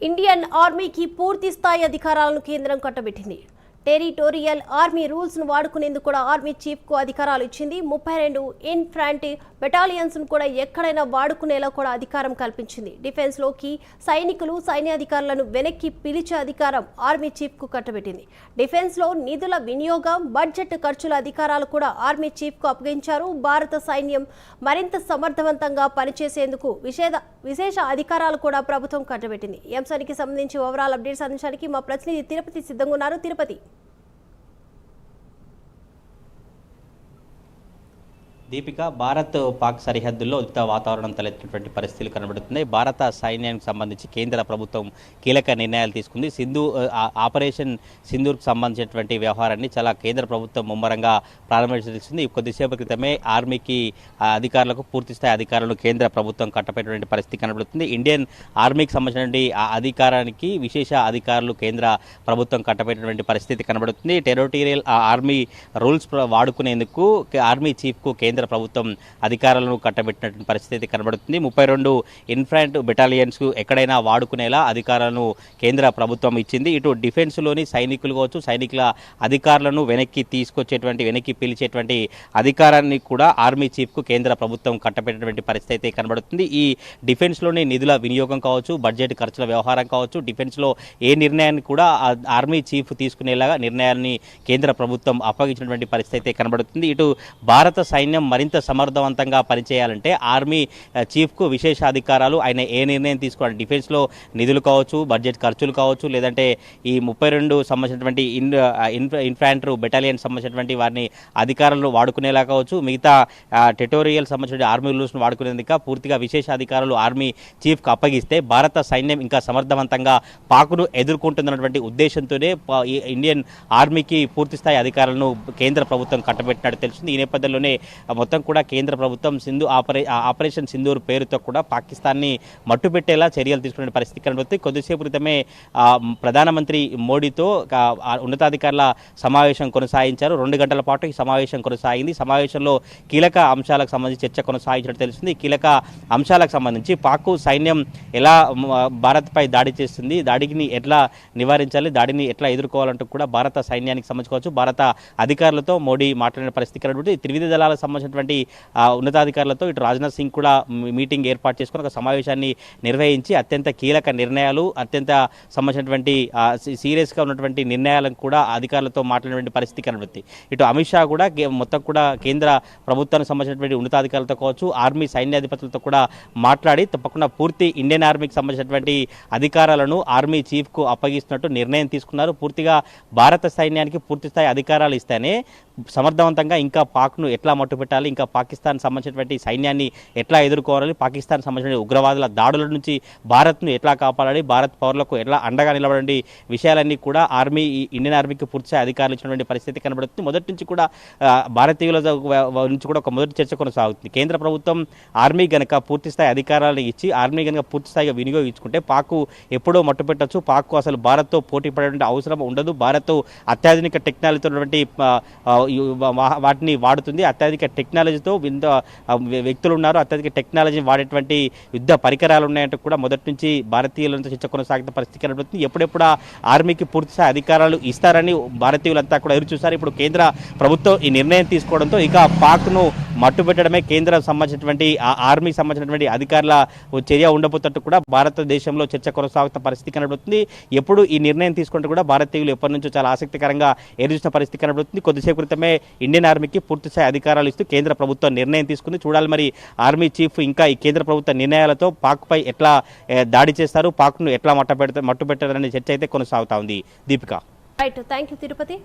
Indian ఆర్మీకి పూర్తి స్థాయి అధికారాలను కేంద్రం కట్టబెట్టింది. టెరిటోరియల్ ఆర్మీ రూల్స్ ను వాడుకునేందుకు కూడా ఆర్మీ చీఫ్ కు అధికారాలు ఇచ్చింది. 32 ఇన్ఫాంట్రీ బెటాలియన్స్ ను కూడా ఎక్కడైనా వాడుకునేలా కూడా అధికారం కల్పించింది. డిఫెన్స్ లోకి సైనికులు సైన్యాధికారులను వెనక్కి పిలిచే అధికారం ఆర్మీ చీఫ్ కు కట్టబెట్టింది. డిఫెన్స్ లో నిధుల వినియోగం, బడ్జెట్ ఖర్చుల అధికారాలు కూడా ఆర్మీ చీఫ్ కు అప్పగించారు. భారత సైన్యం మరింత సమర్థవంతంగా పనిచేసేందుకు విశేష అధికారాలు కూడా ప్రభుత్వం కట్టబెట్టింది. ఈ అంశానికి సంబంధించి ఓవరాల్ అప్డేట్స్ అందించడానికి మా ప్రతినిధి తిరుపతి సిద్ధంగా ఉన్నారు. తిరుపతి, దీపిక, భారత్ పాక్ సరిహద్దుల్లో ఉద్రిక్త వాతావరణం తలెత్తినటువంటి పరిస్థితులు కనబడుతున్నాయి. భారత సైన్యానికి సంబంధించి కేంద్ర ప్రభుత్వం కీలక నిర్ణయాలు తీసుకుంది. ఆపరేషన్ సింధూర్కు సంబంధించినటువంటి వ్యవహారాన్ని చాలా కేంద్ర ప్రభుత్వం ముమ్మరంగా ప్రారంభించింది. కొద్దిసేపు క్రితమే ఆర్మీకి అధికారులకు పూర్తిస్థాయి అధికారులను కేంద్ర ప్రభుత్వం కట్టబెట్టినటువంటి పరిస్థితి కనబడుతుంది. ఇండియన్ ఆర్మీకి సంబంధించినటువంటి అధికారానికి విశేష అధికారులు కేంద్ర ప్రభుత్వం కట్టబెట్టినటువంటి పరిస్థితి కనబడుతుంది. టెరిటోరియల్ ఆర్మీ రూల్స్ వాడుకునేందుకు ఆర్మీ చీఫ్కు కేంద్ర ప్రభుత్వం అధికారులను కట్టబెట్టినటువంటి పరిస్థితి కనబడుతుంది. 32 ఇన్ఫాంట్రీ బెటాలియన్స్ ఎక్కడైనా వాడుకునేలా అధికారాలను కేంద్ర ప్రభుత్వం ఇచ్చింది. ఇటు డిఫెన్స్ లోని సైనికులు కావచ్చు, సైనికుల అధికారులను వెనక్కి పిలిచేటువంటి అధికారాన్ని కూడా ఆర్మీ చీఫ్ కు కేంద్ర ప్రభుత్వం కట్టబెట్టినటువంటి పరిస్థితి కనబడుతుంది. ఈ డిఫెన్స్ లోని నిధుల వినియోగం కావచ్చు, బడ్జెట్ ఖర్చుల వ్యవహారం కావచ్చు, డిఫెన్స్ లో ఏ నిర్ణయాన్ని కూడా ఆర్మీ చీఫ్ తీసుకునేలాగా నిర్ణయాన్ని కేంద్ర ప్రభుత్వం అప్పగించినటువంటి పరిస్థితి కనబడుతుంది. ఇటు భారత సైన్యం మరింత సమర్థవంతంగా పనిచేయాలంటే ఆర్మీ చీఫ్కు విశేష అధికారాలు, ఆయన ఏ నిర్ణయం తీసుకోవాలి, డిఫెన్స్లో నిధులు కావచ్చు, బడ్జెట్ ఖర్చులు కావచ్చు, లేదంటే ఈ 32 సంబంధించినటువంటి ఇన్ఫాంట్రీ బెటాలియన్ సంబంధించినటువంటి వారిని అధికారులు వాడుకునేలా కావచ్చు, మిగతా టెరిటోరియల్ సంబంధించిన ఆర్మీ రూల్స్ను వాడుకునేందుకు పూర్తిగా విశేష అధికారులు ఆర్మీ చీఫ్కు అప్పగిస్తే భారత సైన్యం ఇంకా సమర్థవంతంగా పాకును ఎదుర్కొంటున్నటువంటి ఉద్దేశంతోనే ఇండియన్ ఆర్మీకి పూర్తిస్థాయి అధికారులను కేంద్ర ప్రభుత్వం కట్టబెట్టినట్టు తెలిసింది. ఈ నేపథ్యంలోనే మొత్తం కూడా కేంద్ర ప్రభుత్వం ఆపరేషన్ సింధూర్ పేరుతో కూడా పాకిస్తాన్ని మట్టుపెట్టేలా చర్యలు తీసుకునే పరిస్థితి కనబడుతుంది. కొద్దిసేపు క్రితమే ప్రధానమంత్రి మోడీతో ఉన్నతాధికారుల సమావేశం కొనసాగించారు. 2 గంటల పాటు ఈ సమావేశం కొనసాగింది. సమావేశంలో కీలక అంశాలకు సంబంధించి చర్చ కొనసాగించినట్టు తెలిసింది. కీలక అంశాలకు సంబంధించి పాక్ సైన్యం ఎలా భారత్పై దాడి చేస్తుంది, దాడిని ఎట్లా నివారించాలి, దాడిని ఎట్లా ఎదుర్కోవాలంటూ కూడా భారత సైన్యానికి సంబంధించుకోవచ్చు భారత అధికారులతో మోడీ మాట్లాడిన పరిస్థితి కనబడుతుంది. త్రివిధ దళాలకు సంబంధించినటువంటి ఉన్నతాధికారులతో ఇటు రాజ్నాథ్ సింగ్ కూడా మీటింగ్ ఏర్పాటు చేసుకుని ఒక సమావేశాన్ని నిర్వహించి అత్యంత కీలక నిర్ణయాలు, అత్యంత సంబంధించినటువంటి సీరియస్గా ఉన్నటువంటి నిర్ణయాలను కూడా అధికారులతో మాట్లాడినటువంటి పరిస్థితి కనబడుతుంది. ఇటు అమిత్ షా కూడా మొత్తం కూడా కేంద్ర ప్రభుత్వానికి సంబంధించినటువంటి ఉన్నతాధికారులతో కావచ్చు, ఆర్మీ సైన్యాధిపతులతో కూడా మాట్లాడి తప్పకుండా పూర్తి ఇండియన్ ఆర్మీకి సంబంధించినటువంటి అధికారాలను ఆర్మీ చీఫ్కు అప్పగిస్తున్నట్టు నిర్ణయం తీసుకున్నారు. పూర్తిగా భారత సైన్యానికి పూర్తిస్థాయి అధికారాలు ఇస్తేనే సమర్థవంతంగా ఇంకా పాక్ను ఎట్లా మట్టుపెట్టాలి, ఇంకా పాకిస్తాన్ సంబంధించినటువంటి సైన్యాన్ని ఎట్లా ఎదుర్కోవాలి, పాకిస్తాన్ సంబంధించిన ఉగ్రవాదుల దాడుల నుంచి భారత్ను ఎట్లా కాపాడాలి, భారత్ పౌరులకు ఎట్లా అండగా నిలబడండి విషయాలన్నీ కూడా ఇండియన్ ఆర్మీకి పూర్తిగా అధికారులు ఇచ్చినటువంటి పరిస్థితి కనబడుతుంది. మొదటి నుంచి కూడా భారతీయుల నుంచి కూడా ఒక మొదటి చర్చ కొనసాగుతుంది. కేంద్ర ప్రభుత్వం ఆర్మీ గనక పూర్తిస్థాయి అధికారాలను ఇచ్చి ఆర్మీ గనక పూర్తిస్థాయిగా వినియోగించుకుంటే పాక్ ఎప్పుడో మట్టుపెట్టచ్చు, పాక్ అసలు భారత్తో పోటీ పడేటువంటి అవసరం ఉండదు. భారత్ అత్యాధునిక టెక్నాలజీతో ఉన్నటువంటి వాటిని వాడుతుంది. అత్యధిక టెక్నాలజీతో వ్యక్తులు ఉన్నారు, అత్యధిక టెక్నాలజీని వాడేటువంటి యుద్ధ పరికరాలు ఉన్నాయంటూ కూడా మొదటి నుంచి భారతీయులంతా చర్చ కొనసాగుతున్న పరిస్థితి కనబడుతుంది. ఎప్పుడెప్పుడు ఆర్మీకి పూర్తిస్థాయి అధికారాలు ఇస్తారని భారతీయులంతా కూడా ఎదురు చూస్తారు. ఇప్పుడు కేంద్ర ప్రభుత్వం ఈ నిర్ణయం తీసుకోవడంతో ఇక పాక్ను మట్టుపెట్టడమే కేంద్రం సంబంధించినటువంటి ఆర్మీకి సంబంధించినటువంటి అధికారుల చర్య ఉండబోతున్నట్టు కూడా భారతదేశంలో చర్చ కొనసాగుతున్న పరిస్థితి కనబడుతుంది. ఎప్పుడు ఈ నిర్ణయం తీసుకుంటే కూడా భారతీయులు ఎప్పటి నుంచో చాలా ఆసక్తికరంగా ఎదురుచూసిన పరిస్థితి కనబడుతుంది. కొద్దిసేపు క్రితమే ఇండియన్ ఆర్మీకి పూర్తిస్థాయి అధికారాలు ఇస్తూ కేంద్ర ప్రభుత్వం నిర్ణయం తీసుకుంది. చూడాలి మరి ఆర్మీ చీఫ్ ఇంకా ఈ కేంద్ర ప్రభుత్వ నిర్ణయాలతో పాక్ పై ఎట్లా దాడి చేస్తారు, పాక్ను ఎట్లా మట్టుపెడతారనే చర్చ అయితే కొనసాగుతా ఉంది. Deepika. Right, thank you Tirupati.